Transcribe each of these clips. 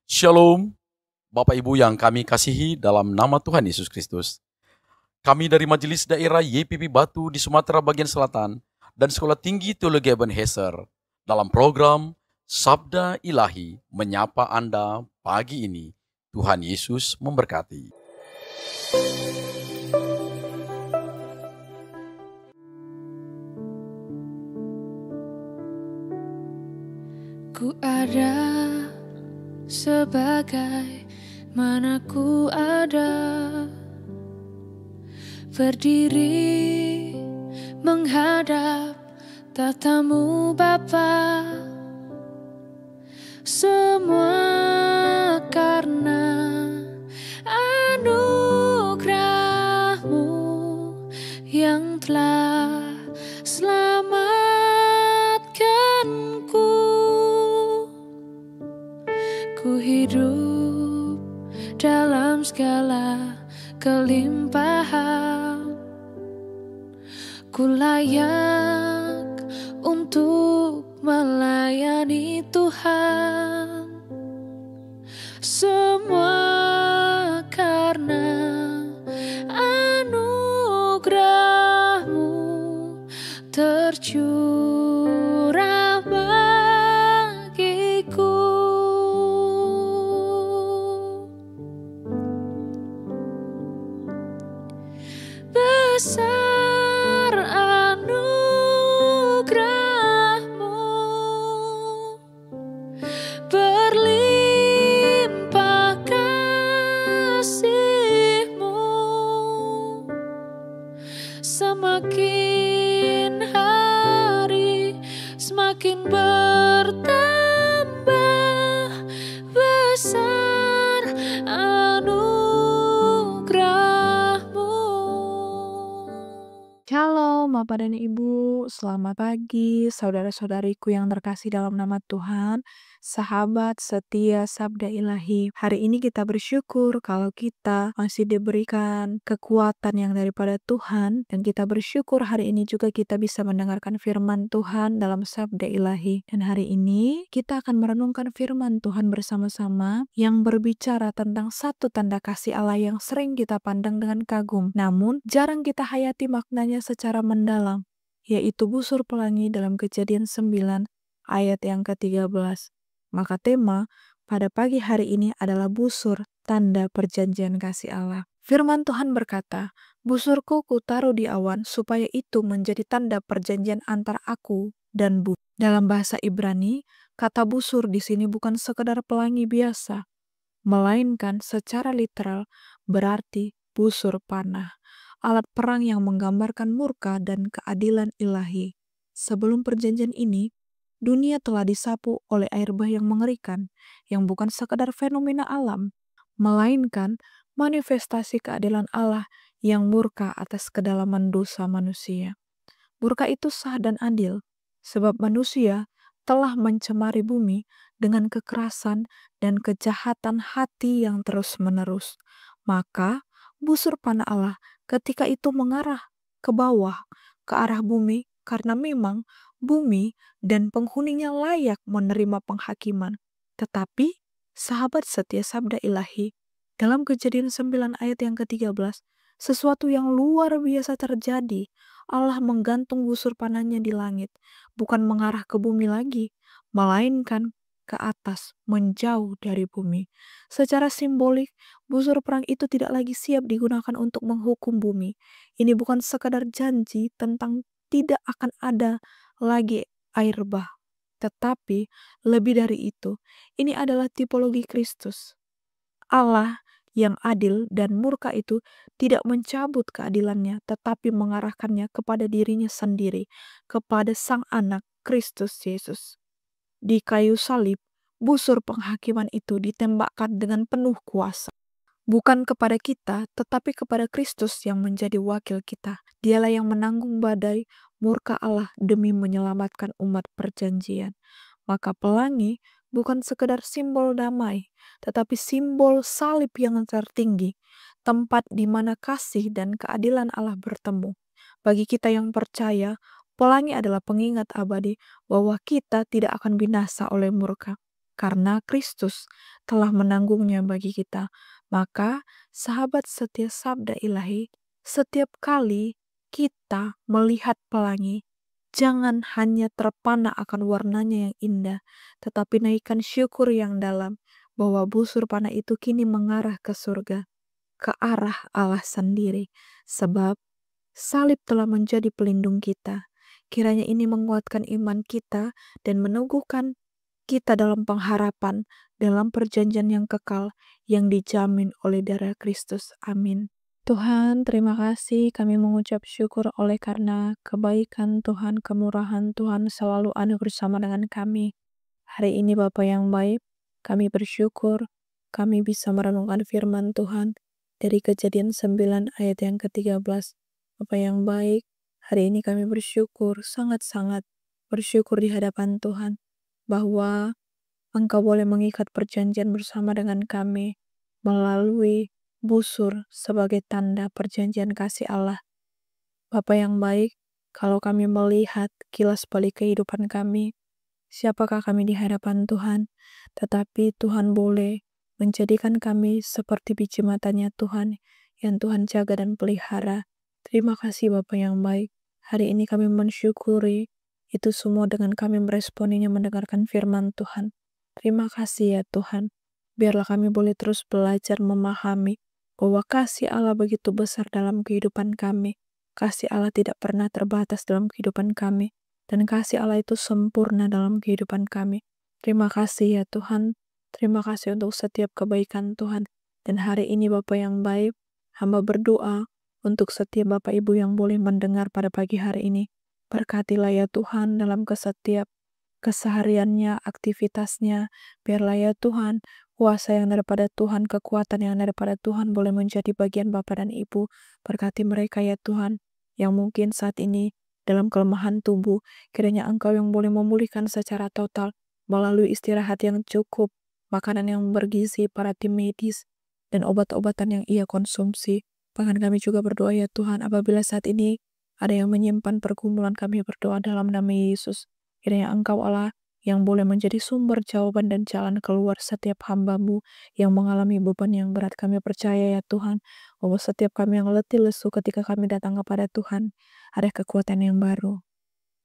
Shalom, Bapak Ibu yang kami kasihi dalam nama Tuhan Yesus Kristus. Kami dari Majelis Daerah YPP Batu di Sumatera bagian Selatan dan Sekolah Tinggi Teologi Ebenezer dalam program Sabda Ilahi menyapa Anda pagi ini. Tuhan Yesus memberkati. Ku ada sebagai mana ku ada, berdiri menghadap tatamu Bapa. Semua karena anugerah-Mu yang telah selamatkanku. Ku hidup dalam segala kelimpahan, ku layak untuk melayani Tuhan. Semua karena anugerah-Mu tercurah bagiku. Besar anugerah-Mu, berlimpah kasih-Mu, semakin hari semakin bertambah besar anugerah-Mu. Shalom Bapak dan Ibu, selamat pagi saudara-saudariku yang terkasih dalam nama Tuhan, sahabat setia Sabda Ilahi. Hari ini kita bersyukur kalau kita masih diberikan kekuatan yang daripada Tuhan, dan kita bersyukur hari ini juga kita bisa mendengarkan firman Tuhan dalam Sabda Ilahi. Dan hari ini kita akan merenungkan firman Tuhan bersama-sama yang berbicara tentang satu tanda kasih Allah yang sering kita pandang dengan kagum, namun jarang kita hayati maknanya secara mendalam, yaitu busur pelangi dalam Kejadian 9 ayat yang ke-13. Maka tema pada pagi hari ini adalah busur, tanda perjanjian kasih Allah. Firman Tuhan berkata, "Busurku kutaruh di awan supaya itu menjadi tanda perjanjian antara aku dan bumi." Dalam bahasa Ibrani, kata busur di sini bukan sekedar pelangi biasa, melainkan secara literal berarti busur panah, alat perang yang menggambarkan murka dan keadilan ilahi. Sebelum perjanjian ini, dunia telah disapu oleh air bah yang mengerikan, yang bukan sekadar fenomena alam, melainkan manifestasi keadilan Allah yang murka atas kedalaman dosa manusia. Murka itu sah dan adil, sebab manusia telah mencemari bumi dengan kekerasan dan kejahatan hati yang terus-menerus. Maka busur panah Allah ketika itu mengarah ke bawah, ke arah bumi, karena memang bumi dan penghuninya layak menerima penghakiman. Tetapi sahabat setia Sabda Ilahi, dalam Kejadian 9 ayat yang ke-13, sesuatu yang luar biasa terjadi. Allah menggantung busur panahnya di langit, bukan mengarah ke bumi lagi, melainkan ke atas, menjauh dari bumi. Secara simbolik, busur perang itu tidak lagi siap digunakan untuk menghukum bumi. Ini bukan sekadar janji tentang tidak akan ada lagi air bah, tetapi lebih dari itu, ini adalah tipologi Kristus. Allah yang adil dan murka itu tidak mencabut keadilannya, tetapi mengarahkannya kepada dirinya sendiri, kepada Sang Anak Kristus Yesus. Di kayu salib, busur penghakiman itu ditembakkan dengan penuh kuasa. Bukan kepada kita, tetapi kepada Kristus yang menjadi wakil kita. Dialah yang menanggung badai murka Allah demi menyelamatkan umat perjanjian. Maka pelangi bukan sekedar simbol damai, tetapi simbol salib yang tertinggi, tempat di mana kasih dan keadilan Allah bertemu. Bagi kita yang percaya, pelangi adalah pengingat abadi bahwa kita tidak akan binasa oleh murka, karena Kristus telah menanggungnya bagi kita. Maka, sahabat setia sabda ilahi, setiap kali kita melihat pelangi, jangan hanya terpana akan warnanya yang indah, tetapi naikkan syukur yang dalam bahwa busur panah itu kini mengarah ke surga, ke arah Allah sendiri, sebab salib telah menjadi pelindung kita. Kiranya ini menguatkan iman kita dan meneguhkan kita dalam pengharapan, dalam perjanjian yang kekal yang dijamin oleh darah Kristus. Amin. Tuhan, terima kasih kami mengucap syukur oleh karena kebaikan Tuhan, kemurahan Tuhan selalu ada bersama dengan kami. Hari ini Bapa yang baik, kami bersyukur kami bisa merenungkan firman Tuhan dari Kejadian 9 ayat yang ke-13. Bapa yang baik, hari ini kami bersyukur, sangat-sangat bersyukur di hadapan Tuhan, bahwa Engkau boleh mengikat perjanjian bersama dengan kami melalui busur sebagai tanda perjanjian kasih Allah. Bapa yang baik, kalau kami melihat kilas balik kehidupan kami, siapakah kami di hadapan Tuhan? Tetapi Tuhan boleh menjadikan kami seperti biji matanya Tuhan yang Tuhan jaga dan pelihara. Terima kasih Bapa yang baik. Hari ini kami mensyukuri itu semua dengan kami meresponinya mendengarkan firman Tuhan. Terima kasih ya Tuhan. Biarlah kami boleh terus belajar memahami bahwa kasih Allah begitu besar dalam kehidupan kami. Kasih Allah tidak pernah terbatas dalam kehidupan kami. Dan kasih Allah itu sempurna dalam kehidupan kami. Terima kasih ya Tuhan. Terima kasih untuk setiap kebaikan Tuhan. Dan hari ini Bapa yang baik, hamba berdoa untuk setiap Bapak Ibu yang boleh mendengar pada pagi hari ini. Berkatilah ya Tuhan dalam setiap kesehariannya, aktivitasnya. Biarlah ya Tuhan, kuasa yang daripada Tuhan, kekuatan yang daripada Tuhan boleh menjadi bagian Bapa dan Ibu. Berkati mereka ya Tuhan, yang mungkin saat ini dalam kelemahan tubuh, kiranya Engkau yang boleh memulihkan secara total melalui istirahat yang cukup, makanan yang bergizi, para tim medis, dan obat-obatan yang ia konsumsi. Bahkan kami juga berdoa ya Tuhan, apabila saat ini ada yang menyimpan pergumulan, kami berdoa dalam nama Yesus. Kiranya Engkau Allah yang boleh menjadi sumber jawaban dan jalan keluar setiap hamba-Mu yang mengalami beban yang berat. Kami percaya ya Tuhan, bahwa setiap kami yang letih lesu ketika kami datang kepada Tuhan, ada kekuatan yang baru.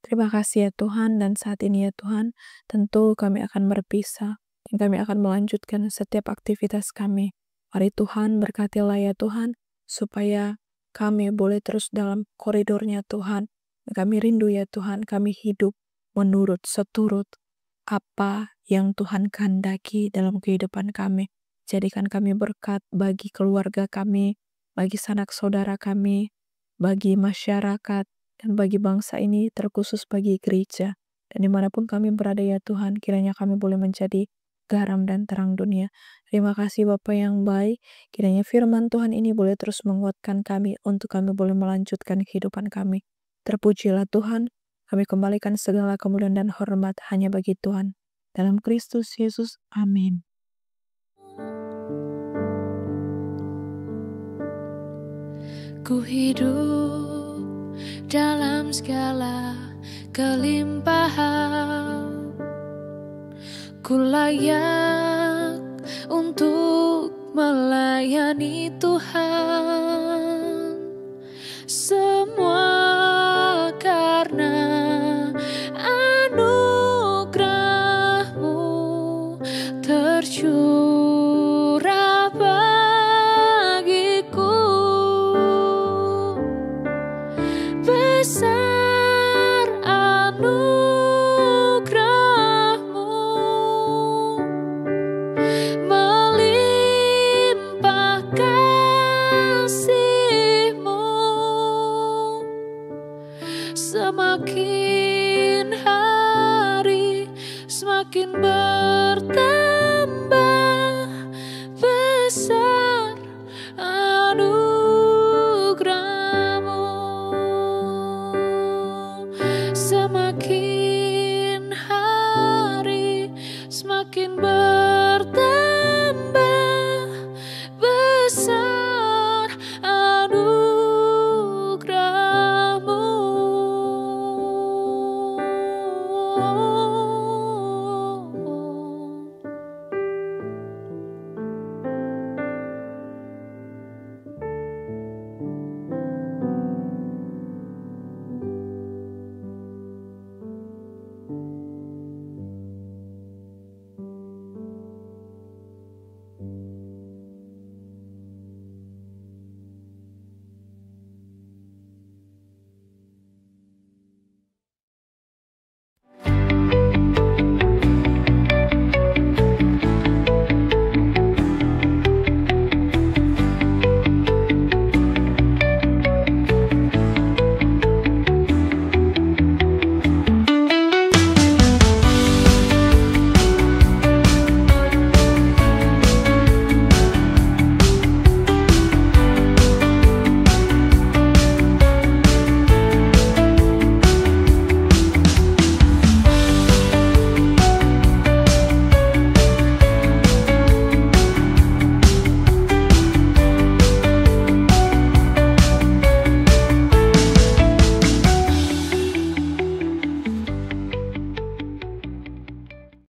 Terima kasih ya Tuhan, dan saat ini ya Tuhan, tentu kami akan berpisah, dan kami akan melanjutkan setiap aktivitas kami. Mari Tuhan berkatilah ya Tuhan, supaya kami boleh terus dalam koridornya Tuhan. Kami rindu ya Tuhan, kami hidup menurut seturut apa yang Tuhan kehendaki dalam kehidupan kami. Jadikan kami berkat bagi keluarga kami, bagi sanak saudara kami, bagi masyarakat, dan bagi bangsa ini, terkhusus bagi gereja. Dan dimanapun kami berada ya Tuhan, kiranya kami boleh menjadi garam dan terang dunia. Terima kasih Bapa yang baik, kiranya firman Tuhan ini boleh terus menguatkan kami untuk kami boleh melanjutkan kehidupan kami. Terpujilah Tuhan, kami kembalikan segala kemuliaan dan hormat hanya bagi Tuhan. Dalam Kristus Yesus, amin. Ku hidup dalam segala kelimpahan, ku layak untuk melayani Tuhan. Semua karena anugerah-Mu tercurah.